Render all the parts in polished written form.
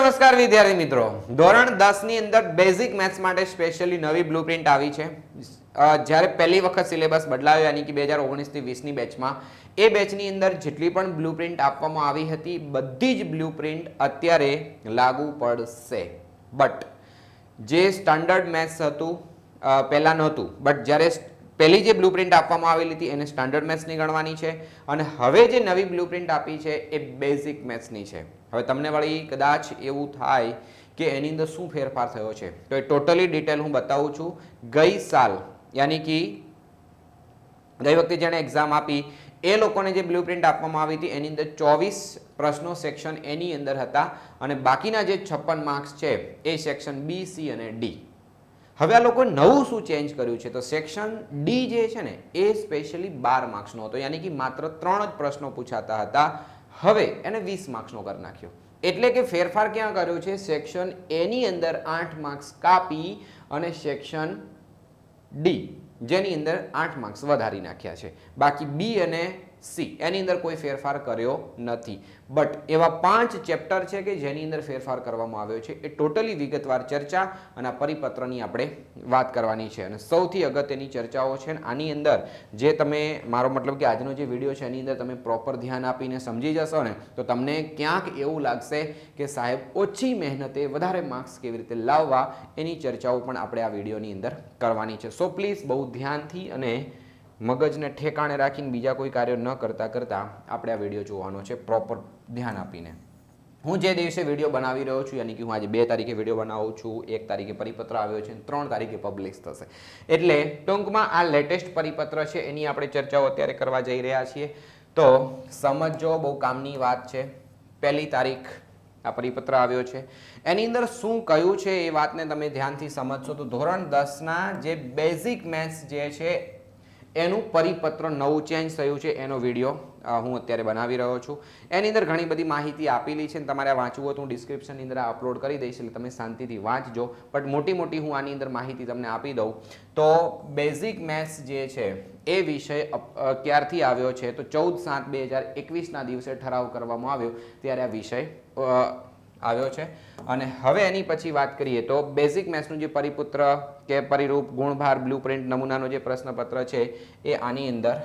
નમસ્કાર વિદ્યાર્થી મિત્રો, ધોરણ 10 ની અંદર બેઝિક મેથ્સ માટે સ્પેશિયલી નવી બ્લુપ્રિન્ટ આવી છે. જ્યારે પહેલી વખત સિલેબસ બદલાયો યાની કે 2019 થી 20 ની બેચમાં એ બેચની અંદર જેટલી પણ બ્લુપ્રિન્ટ આપવામાં આવી હતી બધી જ બ્લુપ્રિન્ટ અત્યારે લાગુ પડશે. બટ જે સ્ટાન્ડર્ડ મેથ્સ હતું પહેલા નહોતું, બટ જ્યારે પહેલી જે બ્લુપ્રિન્ટ આપવામાં આવેલી હતી એને સ્ટાન્ડર્ડ મેથ્સની ગણવાની છે અને હવે જે નવી બ્લુપ્રિન્ટ આપી છે એ બેઝિક મેથ્સની છે. હવે તમને વળી કદાચ એવું થાય કે એની અંદર શું ફેરફાર થયો છે તો એ ટોટલી ડિટેલ હું બતાવું છું. ગઈ સાલ યાની કે ગઈ વખતે જેણે એક્ઝામ આપી એ લોકોને જે બ્લુપ્રિન્ટ આપવામાં આવી હતી એની અંદર 24 પ્રશ્નો સેક્શન એની અંદર હતા અને બાકીના જે 56 માર્ક્સ છે એ સેક્શન બી, સી અને ડી. હવે આ લોકો નવું શું ચેન્જ કર્યું છે તો સેક્શન ડી જે છે ને એ સ્પેશિયલી 12 માર્ક્સનો હતો, યાની કે માત્ર 3 જ પ્રશ્નો પૂછાતા હતા. હવે એને 20 માર્ક્સનો કરી નાખ્યો. એટલે કે ફેરફાર ક્યાં કર્યો છે? સેક્શન એ ની અંદર 8 માર્ક્સ કાપી અને સેક્શન ડી જેની અંદર 8 માર્ક્સ વધારી નાખ્યા છે. બાકી બી અને સી એની અંદર કોઈ ફેરફાર કર્યો નથી. બટ એવા 5 ચેપ્ટર છે કે જેની અંદર ફેરફાર કરવામાં આવ્યો છે. એ ટોટલી વિગતવાર ચર્ચા અને આ પરિપત્રની આપણે વાત કરવાની છે અને સૌથી અગત્યની ચર્ચાઓ છે. આની અંદર જે તમે મારો મતલબ કે આજનો જે વિડીયો છે એની અંદર તમે પ્રોપર ધ્યાન આપીને સમજી જશો ને તો તમને ક્યાંક એવું લાગશે કે સાહેબ ઓછી મહેનતે વધારે માર્ક્સ કેવી રીતે લાવવા એની ચર્ચાઓ પણ આપણે આ વિડીયોની અંદર કરવાની છે. સો પ્લીઝ બહુ ધ્યાનથી અને મગજને ઠેકાણે રાખીને બીજા કોઈ કાર્યો ન કરતા આપણે આ વિડીયો જોવાનો છે પ્રોપર ધ્યાન આપીને. હું જે દિવસે વિડીયો બનાવી રહ્યો છું યાની કે હું આજે 2 તારીખે વિડીયો બનાવું છું, 1 તારીખે પરિપત્ર આવ્યો છે, 3 તારીખે પબ્લિશ થશે. એટલે ટૂંકમાં આ લેટેસ્ટ પરિપત્ર છે એની આપણે ચર્ચાઓ અત્યારે કરવા જઈ રહ્યા છીએ. તો સમજો, બહુ કામની વાત છે. 1 તારીખ આ પરિપત્ર આવ્યો છે. એની અંદર શું કયું છે એ વાતને તમે ધ્યાનથી સમજશો તો ધોરણ 10ના જે બેઝિક મેથ્સ જે છે એનું પરિપત્ર નવું ચેન્જ થયું છે એનો વિડીયો હું અત્યારે બનાવી રહ્યો છું. એની અંદર ઘણી બધી માહિતી આપેલી છે અને તમારે આ વાંચવું હોય તો હું ડિસ્ક્રિપ્શનની અંદર અપલોડ કરી દઈશ એટલે તમે શાંતિથી વાંચજો. બટ મોટી હું આની અંદર માહિતી તમને આપી દઉં તો બેઝિક મેથ્સ જે છે એ વિષય ક્યારથી આવ્યો છે તો 14/7/2021ના દિવસે ઠરાવ કરવામાં આવ્યો ત્યારે આ વિષય આવ્યો છે. અને હવે એની પછી વાત કરીએ તો બેઝિક મેથ્સનું જે પરિપુત્ર કે પરિરૂપ ગુણભાર બ્લુપ્રિન્ટ નમૂનાનો જે પ્રશ્નપત્ર છે એ આની અંદર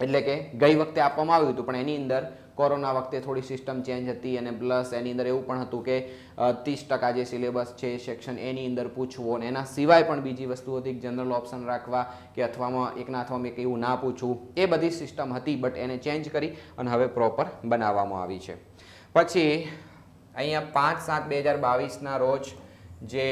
એટલે કે ગઈ વખતે આપવામાં આવ્યું હતું પણ એની અંદર કોરોના વખતે થોડી સિસ્ટમ ચેન્જ હતી અને પ્લસ એની અંદર એવું પણ હતું કે 30% જે સિલેબસ છે સેક્શન એની અંદર પૂછવો અને એના સિવાય પણ બીજી વસ્તુ હતી જનરલ ઓપ્શન રાખવા કે અથવામાં એકના અથવામાં એક એવું ના પૂછવું એ બધી સિસ્ટમ હતી. બટ એને ચેન્જ કરી અને હવે પ્રોપર બનાવવામાં આવી છે. પછી અહીંયા 5/7/2022ના રોજ જે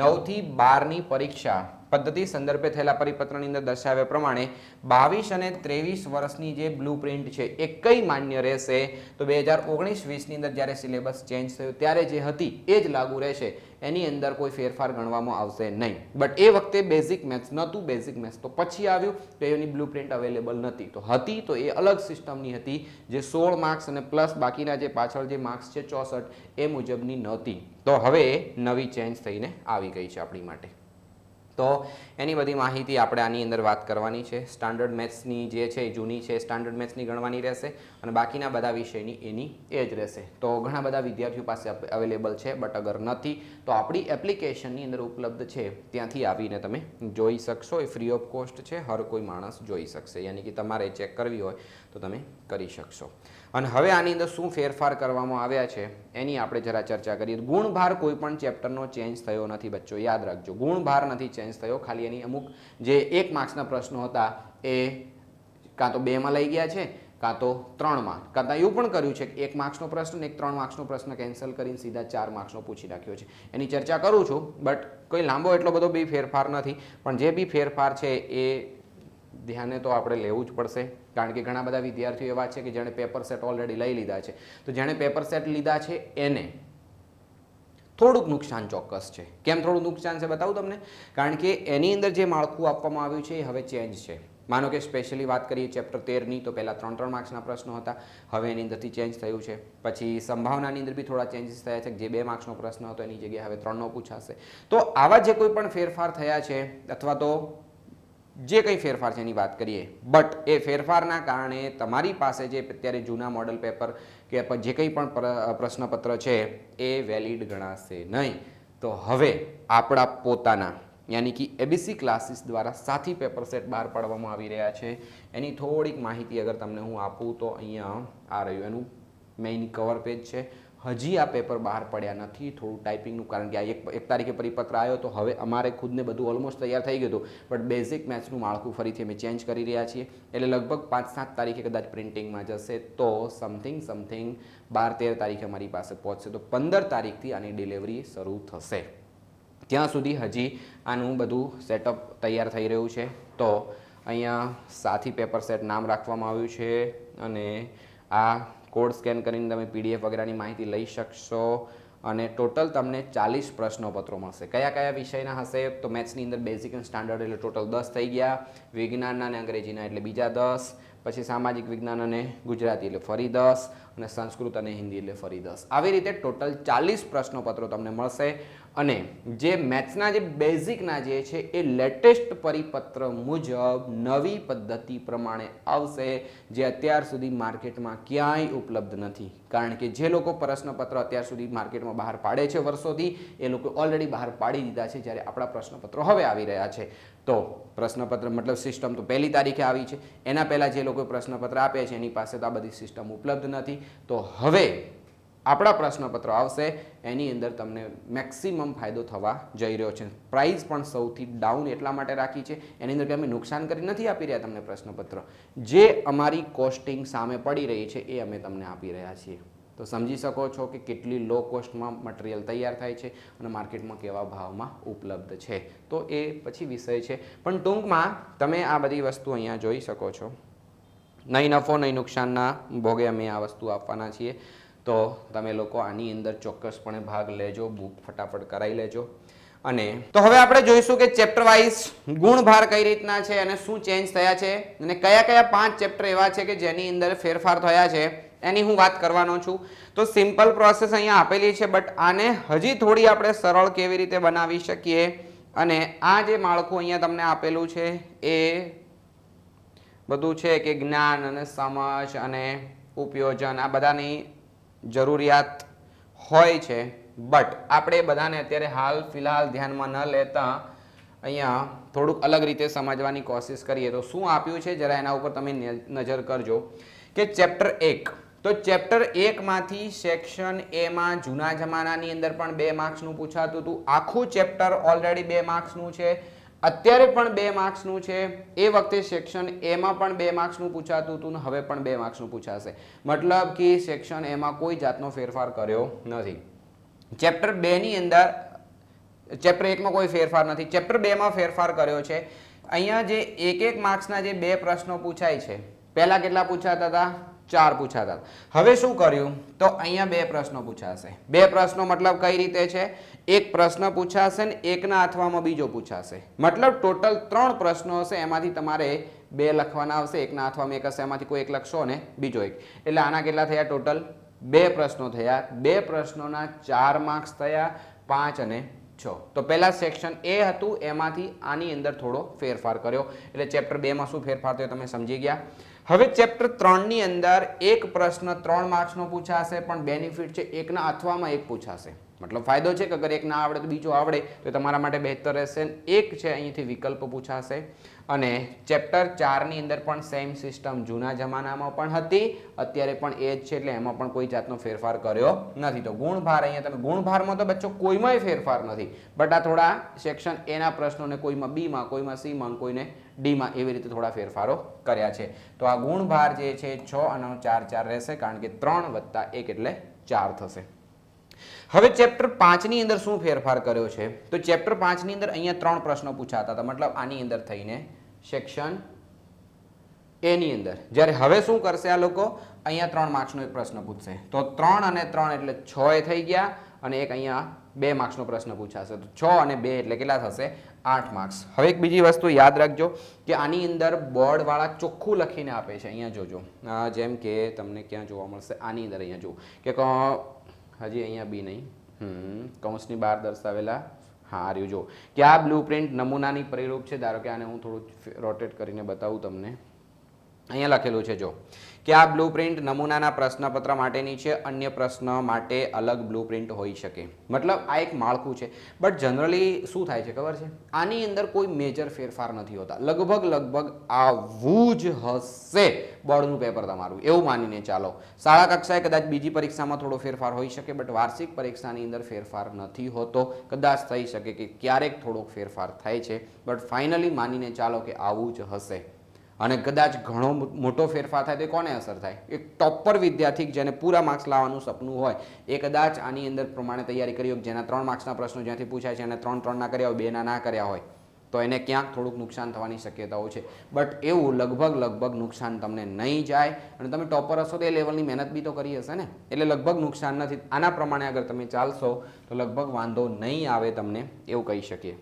9 થી 12ની પરીક્ષા પદ્ધતિ સંદર્ભે થયેલા પરિપત્રની અંદર દર્શાવ્યા પ્રમાણે 22 અને 23 વર્ષની જે બ્લુપ્રિન્ટ છે એ કઈ માન્ય રહેશે તો 2019-20ની અંદર જ્યારે સિલેબસ ચેન્જ થયો ત્યારે જે હતી એ જ લાગુ રહેશે. એની અંદર કોઈ ફેરફાર ગણવામાં આવશે નહીં. બટ એ વખતે બેઝિક મેથ્સ નહોતું. બેઝિક મેથ્સ તો પછી આવ્યું તો એની બ્લુપ્રિન્ટ અવેલેબલ નથી. તો હતી તો એ અલગ સિસ્ટમની હતી જે 16 માર્ક્સ અને પ્લસ બાકીના જે પાછળ જે માર્ક્સ છે 64 એ મુજબની નહોતી. તો હવે નવી ચેન્જ થઈને આવી ગઈ છે આપણી માટે. તો એની બધી માહિતી આપણે આની અંદર વાત કરવાની છે. સ્ટાન્ડર્ડ મેથ્સની જે છે એ જૂની છે સ્ટાન્ડર્ડ મેથ્સની ગણવાની રહેશે અને બાકીના બધા વિષયની એની એ જ રહેશે. તો ઘણા બધા વિદ્યાર્થીઓ પાસે અવેલેબલ છે બટ અગર નથી તો આપણી એપ્લિકેશનની અંદર ઉપલબ્ધ છે ત્યાંથી આવીને તમે જોઈ શકશો. એ ફ્રી ઓફ કોસ્ટ છે, હર કોઈ માણસ જોઈ શકશે યાની કે તમારે ચેક કરવી હોય તો તમે કરી શકશો. અને હવે આની અંદર શું ફેરફાર કરવામાં આવ્યા છે એની આપણે જરા ચર્ચા કરીએ. ગુણભાર કોઈ પણ ચેપ્ટરનો ચેન્જ થયો નથી બચ્ચો, યાદ રાખજો. ગુણભાર નથી ચેન્જ થયો, ખાલી એની અમુક જે 1 માર્ક્સના પ્રશ્નો હતા એ કાં તો 2માં લઈ ગયા છે કાં તો 3માં. કાં તો એવું પણ કર્યું છે કે 1 માર્ક્સનો પ્રશ્ન ને 3 માર્ક્સનો પ્રશ્ન કેન્સલ કરીને સીધા 4 માર્ક્સનો પૂછી નાખ્યો છે. એની ચર્ચા કરું છું બટ કોઈ લાંબો એટલો બધો બી ફેરફાર નથી. પણ જે બી ફેરફાર છે એ ધ્યાને તો આપણે લેવું જ પડશે કારણ કે ઘણા બધા વિદ્યાર્થીઓ એવા છે કે જેણે પેપર સેટ ઓલરેડી લઈ લીધા છે. તો જેણે પેપર સેટ લીધા છે એને થોડુંક નુકસાન ચોક્કસ છે. કેમ થોડું નુકસાન છે બતાવું તમને. કારણ કે એની અંદર જે માળખું આપવામાં આવ્યું છે એ હવે ચેન્જ છે. માનો કે સ્પેશિયલી વાત કરીએ ચેપ્ટર 13ની તો પહેલાં 3 માર્ક્સના પ્રશ્નો હતા, હવે એની અંદરથી ચેન્જ થયું છે. પછી સંભાવનાની અંદર બી થોડા ચેન્જીસ થયા છે કે જે 2 માર્ક્સનો પ્રશ્ન હતો એની જગ્યાએ હવે 3નો પૂછાશે. તો આવા જે કોઈ પણ ફેરફાર થયા છે અથવા તો જે કંઈ ફેરફાર છે એની વાત કરીએ, બટ એ ફેરફારના કારણે તમારી પાસે જે અત્યારે જૂના મોડલ પેપર કે જે કંઈ પણ પ્રશ્નપત્ર છે એ વેલિડ ગણાશે નહીં. તો હવે આપણા પોતાના યાની કે એબીસી ક્લાસીસ દ્વારા સાથી પેપર સેટ બહાર પાડવામાં આવી રહ્યા છે. એની થોડીક માહિતી અગર તમને હું આપું તો અહીંયા આ રહ્યું એનું મેઇન કવર પેજ છે. હજી આ પેપર બહાર પડ્યા નથી, થોડું ટાઈપિંગનું, કારણ કે આ એક તારીખે પરિપત્ર આવ્યો તો હવે અમારે ખુદને બધું ઓલમોસ્ટ તૈયાર થઈ ગયું હતું, બટ બેઝિક મેથ્સનું માળખું ફરીથી અમે ચેન્જ કરી રહ્યા છીએ. એટલે લગભગ 5-7 તારીખે કદાચ પ્રિન્ટિંગમાં જશે, તો સમથિંગ 12-13 તારીખે અમારી પાસે પહોંચશે. તો 15 તારીખથી આની ડિલિવરી શરૂ થશે. ત્યાં સુધી હજી આનું બધું સેટઅપ તૈયાર થઈ રહ્યું છે. તો અહીંયા સાથી પેપર સેટ નામ રાખવામાં આવ્યું છે અને આ કોડ સ્કેન કરીને તમે પીડીએફ વગેરેની માહિતી લઈ શકશો. અને ટોટલ તમને 40 પ્રશ્નોપત્રો મળશે. કયા કયા વિષયના હશે? તો મેથ્સની અંદર બેઝિક અને સ્ટાન્ડર્ડ એટલે ટોટલ 10 થઈ ગયા, વિજ્ઞાનના અને અંગ્રેજીના એટલે બીજા 10, પછી સામાજિક વિજ્ઞાન અને ગુજરાતી એટલે ફરી 10, અને સંસ્કૃત અને હિન્દી એટલે ફરી 10. આવી રીતે ટોટલ 40 પ્રશ્નોપત્રો તમને મળશે. અને જે મેથ્સના જે બેઝિકના જે છે એ લેટેસ્ટ પરિપત્ર મુજબ નવી પદ્ધતિ પ્રમાણે આવશે, જે અત્યાર સુધી માર્કેટમાં ક્યાંય ઉપલબ્ધ નથી. કારણ કે જે લોકો પ્રશ્નપત્ર અત્યાર સુધી માર્કેટમાં બહાર પાડે છે વર્ષોથી, એ લોકો ઓલરેડી બહાર પાડી દીધા છે, જ્યારે આપણા પ્રશ્નપત્રો હવે આવી રહ્યા છે. તો પ્રશ્નપત્ર મતલબ સિસ્ટમ તો 1 તારીખે આવી છે. એના પહેલાં જે લોકોએ પ્રશ્નપત્ર આપ્યા છે એની પાસે તો આ બધી સિસ્ટમ ઉપલબ્ધ નથી. તો હવે આપણા પ્રશ્નપત્ર આવશે, એની અંદર તમને મેક્સિમમ ફાયદો થવા જઈ રહ્યો છે. પ્રાઇસ પણ સૌથી ડાઉન એટલા માટે રાખી છે, એની અંદર કે અમે નુકસાન કરી નથી આપી રહ્યા તમને પ્રશ્નપત્ર. જે અમારી કોસ્ટિંગ સામે પડી રહી છે એ અમે તમને આપી રહ્યા છીએ. તો સમજી શકો છો કે કેટલી લો કોસ્ટમાં મટીરિયલ તૈયાર થાય છે અને માર્કેટમાં કેવા ભાવમાં ઉપલબ્ધ છે. તો એ પછી વિષય છે, પણ ટૂંકમાં તમે આ બધી વસ્તુ અહીંયા જોઈ શકો છો. નહીં નફો નહીં નુકસાનના ભોગે અમે આ વસ્તુ આપવાના છીએ. તો તમે લોકો આની અંદર ચોક્કસપણે ભાગ લેજો, બુક ફટાફટ કરાવી લેજો. અને તો હવે આપણે જોઈશું કે ચેપ્ટર વાઇઝ ગુણભાર કઈ રીતના છે અને શું ચેન્જ થયા છે, અને કયા કયા 5 ચેપ્ટર એવા છે કે જેની અંદર ફેરફાર થયા છે એની હું વાત કરવાનો છું. તો સિમ્પલ પ્રોસેસ અહીંયા આપેલી છે, બટ આને હજી થોડી આપણે સરળ કેવી રીતે બનાવી શકીએ, અને આ જે માળખું અહીંયા તમને આપેલું છે એ બધું છે કે જ્ઞાન અને સમજ અને ઉપયોજન આ બધાની જરૂરિયાત હોય છે. બટ આપણે બધાને અત્યારે હાલ ફિલહાલ ધ્યાનમાં ન લેતા અહીંયા થોડુંક અલગ રીતે સમજવાની કોશિશ કરીએ. તો શું આપ્યું છે જરા એના ઉપર તમે નજર કરજો કે ચેપ્ટર 1. તો ચેપ્ટર 1 માંથી સેક્શન એ માં જૂના જમાનાની અંદર પણ 2 માર્ક્સનું પૂછાતું હતું. આખું ચેપ્ટર ઓલરેડી 2 માર્ક્સનું છે, અત્યારે પણ 2 માર્ક્સનું છે. એ વખતે સેક્શન એ માં પણ 2 માર્ક્સનું પૂછાતું હતું, હવે પણ 2 માર્ક્સનું પૂછાશે. મતલબ કે સેક્શન એ માં કોઈ જાતનો ફેરફાર કર્યો નથી. ચેપ્ટર 2 ની અંદર ચેપ્ટર 1 માં કોઈ ફેરફાર નથી, ચેપ્ટર 2 માં ફેરફાર કર્યો છે. અહીંયા જે 1 માર્ક્સના જે 2 પ્રશ્નો પૂછાય છે, પહેલા કેટલા પૂછાતા હતા? 4 પૂછાતા હતા. હવે શું કર્યું? તો અહીંયા 2 પ્રશ્નો પૂછાશે. 2 પ્રશ્નો મતલબ કઈ રીતે છે? એક પ્રશ્ન પૂછાશે ને એકના અથવામાં બીજો પૂછાશે. મતલબ ટોટલ 3 પ્રશ્નો હશે, એમાંથી તમારે 2 લખવાના આવશે, એકના અથવામાં એક હશે, એમાંથી કોઈ એક લખશો અને બીજો એક. એટલે આના કેટલા થયા? ટોટલ 2 પ્રશ્નો થયા. 2 પ્રશ્નોના 4 માર્ક્સ થયા, 5 અને 6. તો પહેલા સેક્શન એ હતું, એમાંથી આની અંદર થોડો ફેરફાર કર્યો. એટલે ચેપ્ટર 2 માં શું ફેરફાર થયો તમે સમજી ગયા. હવે ચેપ્ટર 3 ની અંદર એક પ્રશ્ન 3 માર્ક્સનો પૂછાશે, પણ બેનિફિટ છે એકના અથવામાં એક પૂછાશે. મતલબ ફાયદો છે કે અગર એક ના આવડે તો બીજો આવડે તો તમારા માટે બહેતર રહેશે. એક છે અહીંથી વિકલ્પ પૂછાશે. અને ચેપ્ટર 4 ની અંદર પણ સેમ સિસ્ટમ જૂના જમાનામાં પણ હતી, અત્યારે પણ એ જ છે, એટલે એમાં પણ કોઈ જાતનો ફેરફાર કર્યો નથી. તો ગુણભાર અહીંયા તમે ગુણભારમાં તો બચ્ચો કોઈમાંય ફેરફાર નથી, બટ આ થોડા સેક્શન એ ના પ્રશ્નોને કોઈમાં બી માં, કોઈમાં સી માં, કોઈને ડી માં એવી રીતે થોડા ફેરફારો કર્યા છે. તો આ ગુણભાર જે છે 6 અને 4 રહેશે, કારણ કે 3 + 1 એટલે 4 થશે. હવે ચેપ્ટર 5 ની અંદર શું ફેરફાર કર્યો છે? તો ચેપ્ટર 5 ની અંદર અહીંયા 3 પ્રશ્નો પૂછાતા હતા, મતલબ આની અંદર થઈને સેક્શન એ ની અંદર. જ્યારે હવે શું કરશે આ લોકો? અહીંયા 3 માર્ક્સનો એક પ્રશ્ન પૂછશે. તો 3 અને 3 એટલે 6 એ થઈ ગયા, અને એક અહીંયા 2 માર્ક્સનો પ્રશ્ન પૂછાશે. તો 6 અને 2 એટલે કેટલા થશે? 8 માર્ક્સ. હવે એક બીજી વસ્તુ યાદ રાખજો કે આની અંદર બોર્ડ વાળા ચોખ્ખું લખીને આપે છે. અહીંયા જોજો, જેમ કે તમને ક્યાં જોવા મળશે? આની અંદર અહીંયા જુઓ કે હજી અહીંયા બી નહીં, કૌંસની બહાર દર્શાવેલા હા આ રહ્યું જો કે આ બ્લુપ્રિન્ટ નમૂનાની પરિરૂપ છે. ધારો કે આને હું થોડું રોટેટ કરીને બતાવું તમને. અહીંયા લખેલું છે જો કે આ બ્લુપ્રિન્ટ નમૂનાના પ્રશ્નપત્ર માટેની છે, અન્ય પ્રશ્ન માટે અલગ બ્લુપ્રિન્ટ હોઈ શકે. મતલબ આ એક માળખું છે. બટ જનરલી શું થાય છે ખબર છે, આની અંદર કોઈ મેજર ફેરફાર નથી હોતા. લગભગ આવું જ હશે બોર્ડનું પેપર તમારું, એવું માનીને ચાલો. શાળા કક્ષાએ કદાચ બીજી પરીક્ષામાં થોડો ફેરફાર હોઈ શકે, બટ વાર્ષિક પરીક્ષાની અંદર ફેરફાર નથી હોતો. કદાચ થઈ શકે કે ક્યારેક થોડોક ફેરફાર થાય છે, બટ ફાઇનલી માનીને ચાલો કે આવું જ હશે. અને કદાચ ઘણો મોટો ફેરફાર થાય તો કોને અસર થાય? એક ટોપર વિદ્યાર્થી જેને પૂરા માર્ક્સ લાવવાનું સપનું હોય એ કદાચ આની અંદર પ્રમાણે તૈયારી કરી હોય, જેના 3 માર્ક્સના પ્રશ્નો જ્યાંથી પૂછાય છે એને 3 ના કર્યા હોય, 2 ના કર્યા હોય, તો એને ક્યાંક થોડુંક નુકસાન થવાની શક્યતાઓ છે. બટ એવું લગભગ નુકસાન તમને નહીં જાય. અને તમે ટોપર હશો તો એ લેવલની મહેનત બી તો કરી હશે ને, એટલે લગભગ નુકસાન નથી. આના પ્રમાણે અગર તમે ચાલશો તો લગભગ વાંધો નહીં આવે તમને, એવું કહી શકીએ.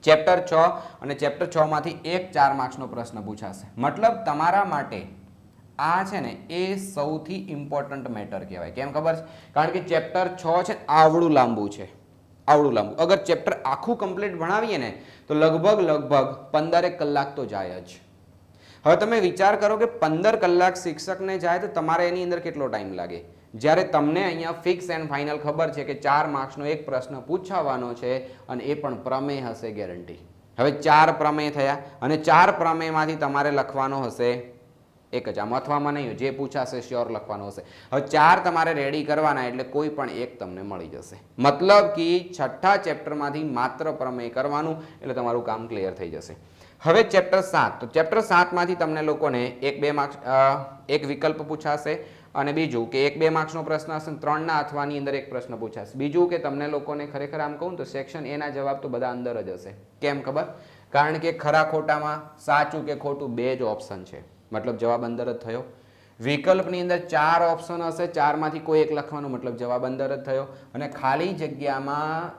ચેપ્ટર 6 અને ચેપ્ટર 6 માંથી એક 4 માર્ક્સનો પ્રશ્ન પૂછાશે. મતલબ તમારા માટે આ છે ને એ સૌથી ઇમ્પોર્ટન્ટ મેટર કહેવાય. કેમ ખબર છે? કારણ કે ચેપ્ટર 6 છે આવડું લાંબુ છે, આવડું લાંબુ. અગર ચેપ્ટર આખું કમ્પ્લીટ ભણાવીએ ને તો લગભગ 15 કલાક તો જાય જ. હવે તમે વિચાર કરો કે 15 કલાક શિક્ષકને જાય તો તમારે એની અંદર કેટલો ટાઈમ લાગે? જ્યારે તમને અહીંયા ફિક્સ એન્ડ ફાઇનલ ખબર છે કે 4 માર્ક્સનો એક પ્રશ્ન પૂછાવાનો છે અને એ પણ પ્રમેય હશે ગેરંટી. હવે 4 પ્રમેય થયા અને 4 પ્રમેયમાંથી તમારે લખવાનો હશે એક જ. આમ અથવામાં નહીં, જે પૂછાશે શ્યોર લખવાનો હશે. હવે 4 તમારે રેડી કરવાના એટલે કોઈ પણ એક તમને મળી જશે. મતલબ કે 6થા ચેપ્ટરમાંથી માત્ર પ્રમેય કરવાનું એટલે તમારું કામ ક્લિયર થઈ જશે. હવે ચેપ્ટર 7, તો ચેપ્ટર 7 માંથી તમને લોકોને 1-2 માર્ક્સ એક વિકલ્પ પૂછાશે અને બીજું કે 1-2 માર્ક્સનો પ્રશ્ન હશે, 3 ના અથવાની અંદર એક પ્રશ્ન પૂછાશે. બીજું કે તમને લોકોને ખરેખર આમ કહું તો સેક્શન એ ના જવાબ તો બધા અંદર જ હશે. કેમ ખબર? કારણ કે ખરા ખોટામાં સાચું કે ખોટું 2 જ ઓપ્શન છે, મતલબ જવાબ અંદર જ થયો. વિકલ્પની અંદર 4 ઓપ્શન હશે, 4 માંથી કોઈ એક લખવાનું, મતલબ જવાબ અંદર જ થયો. અને ખાલી જગ્યામાં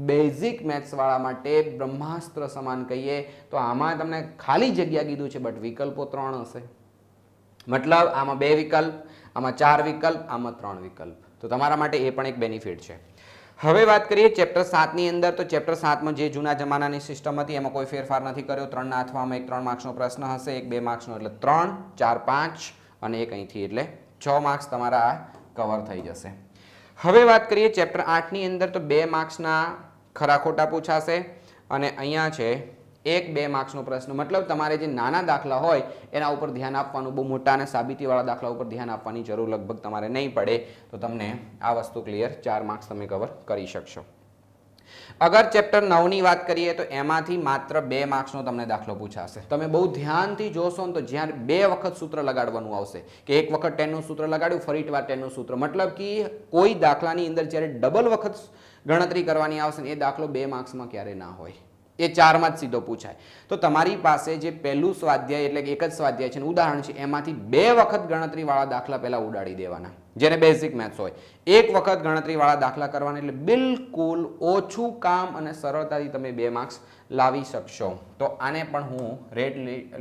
બેઝિક મેથ્સ વાળા માટે બ્રહ્માસ્ત્ર સમાન કહીએ તો આમાં તમને ખાલી જગ્યા કીધું છે, બટ વિકલ્પો 3 હશે. મતલબ આમાં 2 વિકલ્પ, આમાં 4 વિકલ્પ, આમાં 3 વિકલ્પ. તો તમારા માટે એ પણ એક બેનિફિટ છે. હવે વાત કરીએ ચેપ્ટર 7 ની અંદર, તો ચેપ્ટર 7 માં જે જૂના જમાનાની સિસ્ટમ હતી એમાં કોઈ ફેરફાર નથી કર્યો. 3 ના અથવામાં એક 3 માર્ક્સનો પ્રશ્ન હશે, એક 2 માર્ક્સનો એટલે 3, 4, 5 અને એક અહીંથી એટલે 6 માર્ક્સ તમારા કવર થઈ જશે. હવે વાત કરીએ ચેપ્ટર 8 ની અંદર, તો 2 માર્ક્સના ખરા ખોટા પૂછાશે અને અહીંયા છે 1-2 માર્ક્સનો પ્રશ્ન. મતલબ તમારે જે નાના દાખલા હોય એના ઉપર ધ્યાન આપવાનું, બહુ મોટા અને સાબિતીવાળા દાખલા ઉપર ધ્યાન આપવાની જરૂર લગભગ તમારે નહીં પડે. તો તમને આ વસ્તુ ક્લિયર 4 માર્ક્સ તમે કવર કરી શકશો. અગર ચેપ્ટર 9 ની વાત કરીએ તો એમાંથી માત્ર 2 માર્ક્સનો તમને દાખલો પૂછાશે. તમે બહુ ધ્યાનથી જોશો ને તો જ્યારે 2 વખત સૂત્ર લગાડવાનું આવશે કે એક વખત 10નું સૂત્ર લગાડ્યું, ફરી વાર 10નું સૂત્ર. મતલબ કે કોઈ દાખલાની અંદર જ્યારે ડબલ વખત ગણતરી કરવાની આવશે ને એ દાખલો 2 માર્ક્સમાં ક્યારે ના હોય, એ 4 માં જ સીધો પૂછાય. તો તમારી પાસે જે પહેલું સ્વાધ્યાય એટલે કે એક જ સ્વાધ્યાય છે, ઉદાહરણ છે, એમાંથી 2 વખત ગણતરીવાળા દાખલા પહેલા ઉડાડી દેવાના, જેને બેઝિક મેથ્સ હોય. એક વખત ગણતરીવાળા દાખલા કરવાના એટલે બિલકુલ ઓછું કામ અને સરળતાથી તમે 2 માર્ક્સ લાવી શકશો. તો આને પણ હું રેડ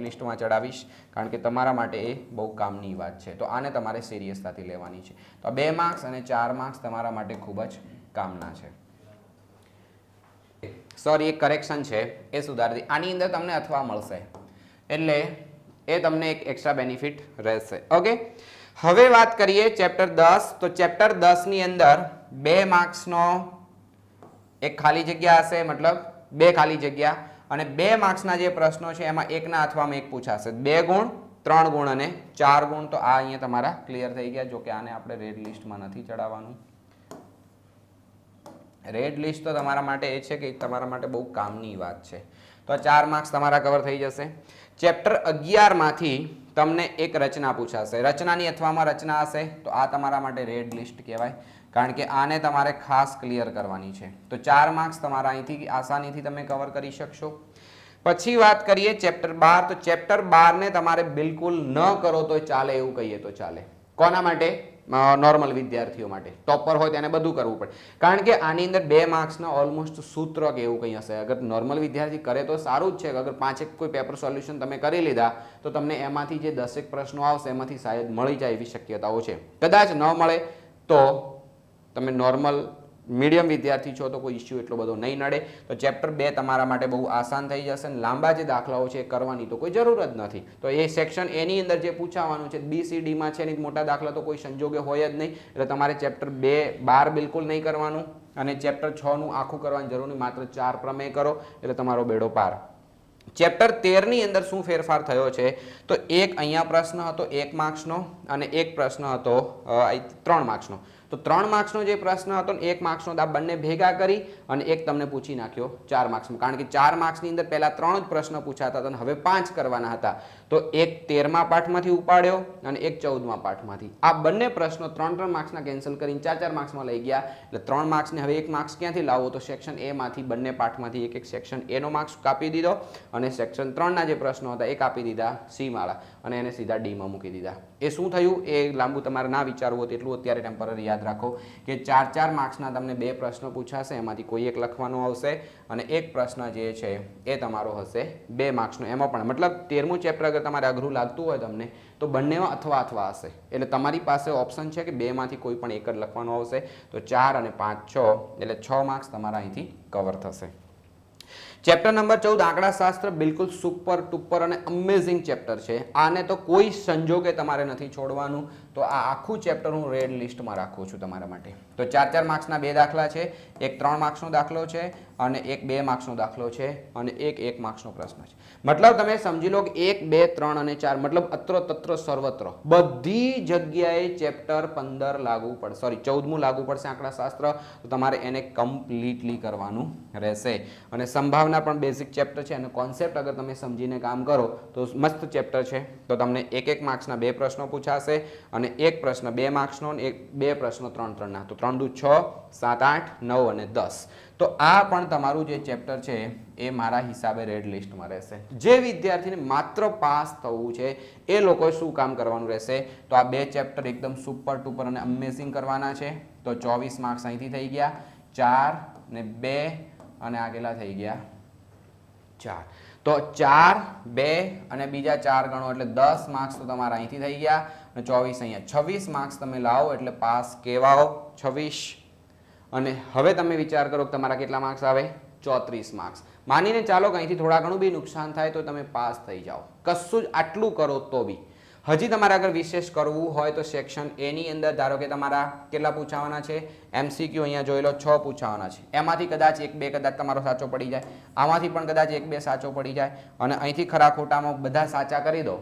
લિસ્ટમાં ચડાવીશ કારણ કે તમારા માટે એ બહુ કામની વાત છે. તો આને તમારે સિરિયસતાથી લેવાની છે. તો 2 માર્ક્સ અને 4 માર્ક્સ તમારા માટે ખૂબ જ કામના છે. સોરી, એક કરેક્શન છે એ સુધારી. આની અંદર તમને અથવા મળશે એટલે એ તમને એક એક્સ્ટ્રા બેનિફિટ રહેશે. ઓકે, હવે વાત કરીએ ચેપ્ટર 10. તો ચેપ્ટર 10 ની અંદર 2 માર્ક્સનો એક ખાલી જગ્યા હશે, મતલબ 2 ખાલી જગ્યા અને 2 માર્ક્સના જે પ્રશ્નો છે એમાં 1 ના અથવામાં 1 પૂછાશે. 2 ગુણ, 3 ગુણ અને 4 ગુણ. તો આ અહીંયા તમારા ક્લિયર થઈ ગયા. જો કે આને આપણે રેડ લિસ્ટમાં નથી ચડાવવાનું. રેડ લિસ્ટ તો તમારા માટે એ છે કે તમારા માટે બહુ કામની વાત છે. તો આ 4 માર્ક્સ તમારા કવર થઈ જશે. ચેપ્ટર 11 માંથી તમને એક રચના પૂછાશે. રચનાની અથવામાં રચના હશે તો આ તમારા માટે રેડ લિસ્ટ કહેવાય કારણ કે આને તમારે ખાસ ક્લિયર કરવાની છે. તો 4 માર્ક્સ તમારા અહીંથી આસાનીથી તમે કવર કરી શકશો. પછી વાત કરીએ ચેપ્ટર 12. તો ચેપ્ટર 12 ને તમારે બિલકુલ ન કરો તો ચાલે એવું કહીએ તો ચાલે. કોના માટે? નોર્મલ વિદ્યાર્થીઓ માટે. ટોપર હોય તેને બધું કરવું પડે કારણ કે આની અંદર 2 માર્ક્સના ઓલમોસ્ટ સૂત્ર કે એવું કંઈ હશે. અગર નોર્મલ વિદ્યાર્થી કરે તો સારું જ છે. અગર 5 કોઈ પેપર સોલ્યુશન તમે કરી લીધા તો તમને એમાંથી જે 10 પ્રશ્નો આવશે એમાંથી શાયદ મળી જાય એવી શક્યતાઓ છે. કદાચ ન મળે તો તમે નોર્મલ મીડિયમ વિદ્યાર્થી છો તો કોઈ ઇસ્યુ એટલો બધો નહીં નડે. તો ચેપ્ટર 2 તમારા માટે બહુ આસાન થઈ જશે અને લાંબા જે દાખલાઓ છે એ કરવાની તો કોઈ જરૂર જ નથી. તો એ સેક્શન એની અંદર જે પૂછાવાનું છે BCDમાં છે એની મોટા દાખલા તો કોઈ સંજોગે હોય જ નહીં. એટલે તમારે ચેપ્ટર 12 બિલકુલ નહીં કરવાનું અને ચેપ્ટર 6નું આખું કરવાની જરૂર નહીં. માત્ર 4 પ્રમેય કરો એટલે તમારો બેડો પાર. ચેપ્ટર 13 ની અંદર શું ફેરફાર થયો છે તો એક અહીંયા પ્રશ્ન હતો 1 માર્ક્સનો અને એક પ્રશ્ન હતો 3 માર્ક્સનો. તો 3 માર્ક્સનો જે પ્રશ્ન હતો ને 1 માર્ક્સનો આ બંને ભેગા કરી અને એક તમને પૂછી નાખ્યો 4 માર્ક્સમાં. કારણ કે 4 માર્ક્સની અંદર પહેલા 3 જ પ્રશ્ન પૂછાતા હતા અને હવે 5 કરવાના હતા. તો એક 13મા પાઠમાંથી ઉપાડ્યો અને એક 14મા પાઠમાંથી. આ બંને પ્રશ્નો 3 માર્ક્સના કેન્સલ કરીને 4 માર્ક્સમાં લઈ ગયા. એટલે 3 માર્ક્સને હવે 1 માર્ક્સ ક્યાંથી લાવો તો સેક્શન એ માંથી બંને પાઠમાંથી એક સેક્શન એ નો માર્ક્સ કાપી દીધો અને સેક્શન 3 ના જે પ્રશ્નો હતા એ કાપી દીધા સી માળા અને એને સીધા ડી માં મૂકી દીધા. એ શું થયું એ લાંબુ તમારે ના વિચારવું હોય તેટલું અત્યારે ટેમ્પરરી યાદ રાખો કે 4 માર્ક્સના તમને 2 પ્રશ્નો પૂછાશે, એમાંથી કોઈ એક લખવાનો આવશે અને એક પ્રશ્ન જે છે એ તમારો હશે 2 માર્ક્સનો. એમાં પણ મતલબ 13મું ચેપ્ટર અગર તમારે અઘરું લાગતું હોય તમને તો બંનેમાં અથવા અથવા હશે. એટલે તમારી પાસે ઓપ્શન છે કે 2 માંથી કોઈ પણ એક જ લખવાનો આવશે. તો 4 અને 5 6 એટલે 6 માર્ક્સ તમારા અહીંથી કવર થશે. ચેપ્ટર નંબર 14 આંકડાશાસ્ત્ર બિલકુલ સુપર ટુપર અને અમેઝિંગ ચેપ્ટર છે. આને તો કોઈ સંજોગે તમારે નથી છોડવાનું. તો આ આખું ચેપ્ટર હું રેડ લિસ્ટમાં રાખું છું તમારા માટે. તો 4 માર્ક્સના 2 દાખલા છે, એક 3 માર્ક્સનો દાખલો છે અને એક 2 માર્ક્સનો દાખલો છે અને એક 1 માર્ક્સનો પ્રશ્ન છે. મતલબ તમે સમજી લો કે 1 2 3 અને 4 મતલબ અત્ર તત્ર સર્વત્ર બધી જગ્યાએ ચેપ્ટર 15 લાગુ પડશે, સોરી 14મું લાગુ પડશે આંકડાશાસ્ત્ર. તો તમારે એને કમ્પ્લીટલી કરવાનું રહેશે અને સંભાવના પણ બેઝિક ચેપ્ટર છે અને કોન્સેપ્ટ અગર તમે સમજીને કામ કરો તો મસ્ત ચેપ્ટર છે. તો તમને 1 માર્ક્સના 2 પ્રશ્નો પૂછાશે અને એક પ્રશ્ન 2 માર્ક્સનો અને 2 પ્રશ્નો 3 ના. તો 3 દુ 6 7 8 9 અને 10. તો આ પણ તમારું જે ચેપ્ટર છે એ મારા હિસાબે રેડ લિસ્ટમાં રહેશે. જે વિદ્યાર્થીને માત્ર પાસ થવું છે એ લોકોએ શું કામ કરવાનું રહેશે તો આ 2 ચેપ્ટર એકદમ સુપર ટુપર અને અમેઝિંગ કરવાના છે. તો 24 માર્ક્સ અહીંથી થઈ ગયા 4 ને 2 અને આગેલા થઈ ગયા 4. તો 4 2 અને બીજા 4 ગણો એટલે 10 માર્ક્સ તો તમારા અહીંથી થઈ ગયા અને 24 અહીંયા 26 માર્ક્સ તમે લાવો એટલે પાસ કેવાઓ 26. અને હવે તમે વિચાર કરો કે તમારા કેટલા માર્ક્સ આવે 34 માર્ક્સ. માનીને ચાલો કે અહીંથી થોડા ઘણું બી નુકસાન થાય તો તમે પાસ થઈ જાઓ. કશું જ આટલું કરો તો બી હજી તમારે અગર વિશેષ કરવું હોય તો સેક્શન એ ની અંદર ધારો કે તમારા કેટલા પૂછાવાના છે MCQ અહીંયા જોઈ લો 6 પૂછાવાના છે. એમાંથી કદાચ 1 2 કદાચ તમારો સાચો પડી જાય, આમાંથી પણ કદાચ 1 2 સાચો પડી જાય અને અહીંથી ખરા ખોટામાં બધા સાચા કરી દો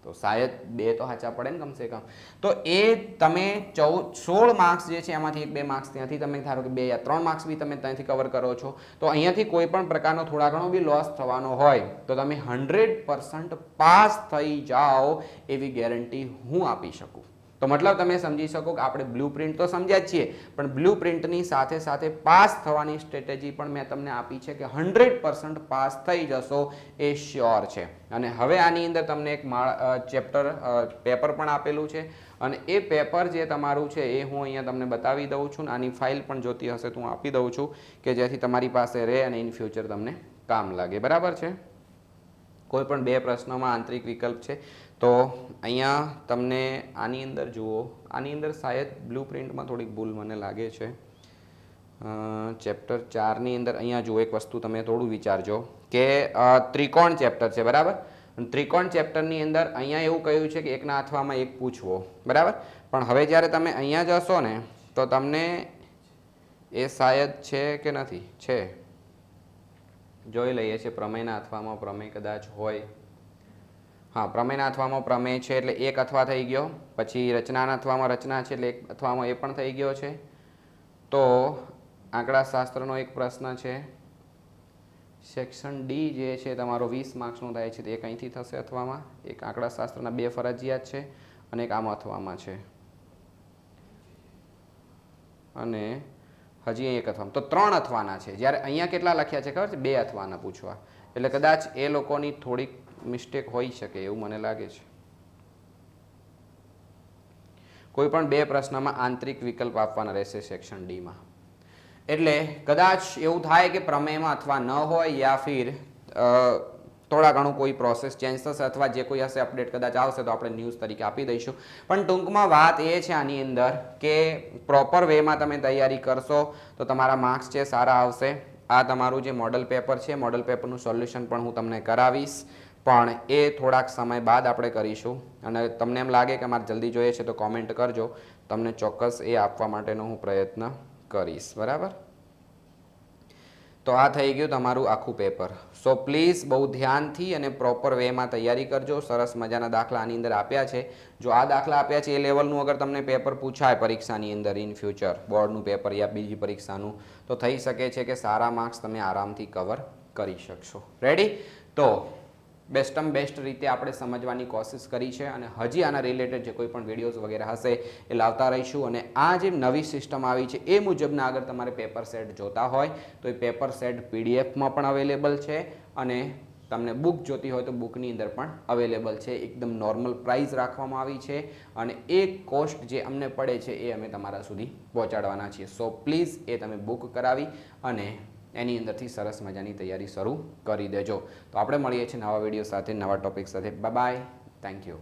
તો શાયદ 2 તો સાચા પડે ને કમસે કમ. તો એ તમે 16 માર્ક્સ જે છે એમાંથી 1 2 માર્ક્સ ત્યાંથી તમે ધારો કે 2 યા 3 માર્ક્સ બી તમે ત્યાંથી કવર કરો છો તો અહીંયાથી કોઈ પણ પ્રકારનો થોડા ઘણો બી લોસ થવાનો હોય તો તમે 100% પાસ થઈ જાઓ એવી ગેરંટી હું આપી શકું. તો મતલબ તમે સમજી શકો કે આપણે બ્લુપ્રિન્ટ તો સમજ્યા જ છીએ પણ બ્લુપ્રિન્ટની સાથે સાથે પાસ થવાની સ્ટ્રેટેજી પણ મેં તમને આપી છે કે 100% પાસ થઈ જશો એ શ્યોર છે. અને હવે આની અંદર તમને એક ચેપ્ટર પેપર પણ આપેલું છે અને એ પેપર જે તમારું છે એ હું અહીંયા તમને બતાવી દઉં છું. આની ફાઇલ પણ જોતી હશે તો હું આપી દઉં છું કે જેથી તમારી પાસે રહે અને ઇન ફ્યુચર તમને કામ લાગે. બરાબર છે. કોઈ પણ 2 પ્રશ્નોમાં આંતરિક વિકલ્પ છે તો અહીંયા તમને આની અંદર જુઓ, આની અંદર શાયદ બ્લુપ્રિન્ટમાં થોડીક ભૂલ મને લાગે છે. ચેપ્ટર 4 ની અંદર અહીંયા જુઓ એક વસ્તુ તમે થોડું વિચારજો કે ત્રિકોણ ચેપ્ટર છે બરાબર. ત્રિકોણ ચેપ્ટરની અંદર અહીંયા એવું કહ્યું છે કે એકના અથવામાં એક પૂછવો બરાબર. પણ હવે જ્યારે તમે અહીંયા જશો ને તો તમને એ શાયદ છે કે નથી છે જોઈ લઈએ છીએ. પ્રમેયના અથવામાં પ્રમેય કદાચ હોય. હા, પ્રમેયના અથવામાં પ્રમેય છે એટલે એક અથવા થઈ ગયો. પછી રચનાના અથવામાં રચના છે એટલે એક અથવામાં એ પણ થઈ ગયો છે. તો આંકડાશાસ્ત્રનો એક પ્રશ્ન છે. સેક્શન ડી જે છે તમારો 20 માર્ક્સનો થાય છે તો એક અહીંથી થશે અથવામાં. એક આંકડાશાસ્ત્રના 2 ફરજિયાત છે અને એક આમ અથવામાં છે અને હજી એક અથવામાં. તો 3 અથવાના છે. જ્યારે અહીંયા કેટલા લખ્યા છે ખબર છે 2 અથવાના પૂછવા. એટલે કદાચ એ લોકોની થોડીક મિસ્ટેક હોઈ શકે એવું મને લાગે છે. કોઈ પણ 2 પ્રશ્નમાં આંતરિક વિકલ્પ આપવાના રહેશે સેક્શન ડી માં. એટલે કદાચ એવું થાય કે પ્રમેયમાં અથવા ન હોય યા ફિર થોડા ઘણું કોઈ પ્રોસેસ ચેન્જ થશે અથવા જે કોઈ હશે અપડેટ કદાચ આવશે તો આપણે ન્યૂઝ તરીકે આપી દઈશું. પણ ટૂંકમાં વાત એ છે આની અંદર કે પ્રોપર વેમાં તમે તૈયારી કરશો તો તમારા માર્ક્સ છે સારા આવશે. આ તમારું જે મોડલ પેપર છે, મોડલ પેપરનું સોલ્યુશન પણ હું તમને કરાવીશ, પણ એ થોડાક સમય બાદ આપણે કરીશું. અને તમને એમ લાગે કે મારે જલ્દી જોઈએ છે તો કોમેન્ટ કરજો, તમને ચોક્કસ એ આપવા માટેનો હું પ્રયત્ન કરીશ. બરાબર? તો આ થઈ ગયું તમારું આખું પેપર. સો પ્લીઝ બહુ ધ્યાનથી અને પ્રોપર વેમાં તૈયારી કરજો. સરસ મજાના દાખલા આની અંદર આપ્યા છે. જો આ દાખલા આપ્યા છે એ લેવલનું અગર તમને પેપર પૂછાય પરીક્ષાની અંદર ઇન ફ્યુચર, બોર્ડનું પેપર યા બીજી પરીક્ષાનું, તો થઈ શકે છે કે સારા માર્ક્સ તમે આરામથી કવર કરી શકશો. રેડી? તો બેસ્ટમ બેસ્ટ રીતે આપણે સમજવાની કોશિશ કરી છે અને હજી આના રિલેટેડ જે કોઈ પણ વિડીયોઝ વગેરે હશે એ લાવતા રહીશું. અને આ જે નવી સિસ્ટમ આવી છે એ મુજબના અગર તમારે પેપર સેટ જોતા હોય તો એ પેપર સેટ પીડીએફમાં પણ અવેલેબલ છે અને તમને બુક જોતી હોય તો બુકની અંદર પણ અવેલેબલ છે. એકદમ નોર્મલ પ્રાઇસ રાખવામાં આવી છે અને એ કોસ્ટ જે અમને પડે છે એ અમે તમારા સુધી પહોંચાડવાના છીએ. સો પ્લીઝ એ તમે બુક કરાવી અને એની અંદરથી સરસ મજાની તૈયારી શરૂ કરી દેજો. તો આપણે મળીએ છીએ નવા વિડીયો સાથે, નવા ટોપિક સાથે. Bye bye. Thank you.